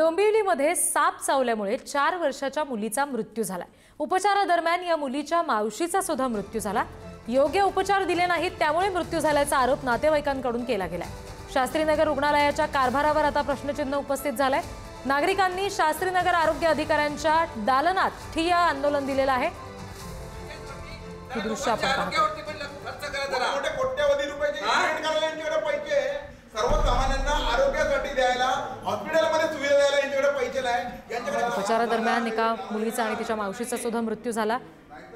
डोंबिवलीमध्ये साप चावल्यामुळे 4 वर्षाच्या मुलीचा मृत्यू झाला। उपचारादरम्यान या मुलीच्या मावशीचा सुद्धा मृत्यू झाला। योग्य उपचार दिले नाहीत त्यामुळे मृत्यू झाल्याचा आरोप नातेवाईकांकडून केला गेलाय। शास्त्रीनगर रुग्णालयाच्या कारभारावर आता प्रश्नचिन्ह उपस्थित झालंय। नागरिकांनी शास्त्रीनगर आरोग्य अधिकाऱ्यांच्या दालनात ठिय्या आंदोलन दिलेलं आहे। ही दृश्य आपण पाहतो। उपचारादरम्यान एका मुलीचा आणि तिच्या मावशीचा सुद्धा मृत्यू झाला।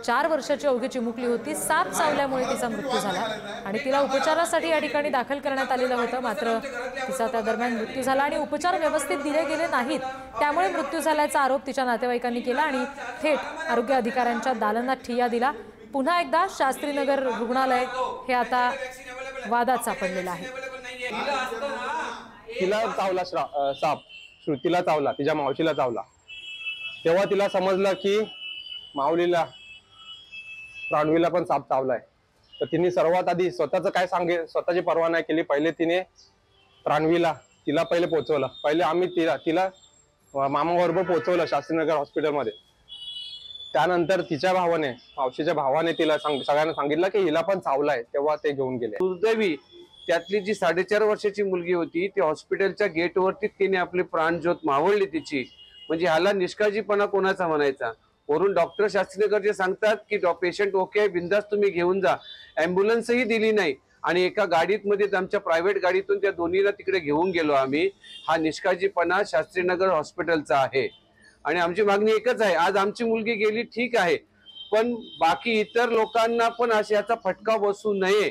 4 वर्षाची अवघी चिमुकली होती। साप चावल्यामुळे तिचा मृत्यू झाला आणि तिला उपचारासाठी या ठिकाणी दाखल करण्यात आलेलं होतं, मात्र तिचा त्या दरम्यान मृत्यू झाला आणि उपचार व्यवस्थित दिले गेले नाहीत त्यामुळे मृत्यू झाल्याचा आरोप तिच्या नातेवाईकांनी केला आणि थेट आरोग्य अधिकाऱ्यांच्या दालनात ठिय्या दिला। पुन्हा एकदा शास्त्रीनगर रुग्णालय हे आता वादात सापडलेलं आहे। तिला चावला साप, श्रुतीला चावला, तिच्या मावशीला चावला। तेव्हा तिला समजलं की माऊलीला प्राणवीला पण साप चावलाय। तर तिने सर्वात आधी स्वतःच काय स्वतःची पर्वा नाही केली। पहिले तिने प्राणवीला तिला पहिले पोहोचवलं। पहिले आम्ही तिला मामाबरोबर पोहोचवलं शास्त्रीनगर हॉस्पिटलमध्ये। त्यानंतर तिच्या भावाने, मावशीच्या भावाने तिला सगळ्यांना सांगितलं की हिला पण चावलाय, तेव्हा ते घेऊन गेले। दुर्दैवी त्यातली जी 4.5 वर्षाची मुलगी होती ती हॉस्पिटलच्या गेटवरती तिने आपली प्राणज्योत मावळली तिची। म्हणजे ह्याला निष्काळजीपणा कोणाचा म्हणायचा? वरून डॉक्टर शास्त्रीनगर जे सांगतात की पेशंट ओके आहे, बिंदास तुम्ही घेऊन जा, ॲम्ब्युलन्सही दिली नाही आणि एका गाडीत मध्ये आमच्या प्रायव्हेट गाडीतून त्या दोन्हीला तिकडे घेऊन गेलो आम्ही। हा निष्काळजीपणा शास्त्रीनगर हॉस्पिटलचा आहे आणि आमची मागणी एकच आहे, आज आमची मुलगी गेली ठीक आहे, पण बाकी इतर लोकांना पण याचा फटका बसू नये।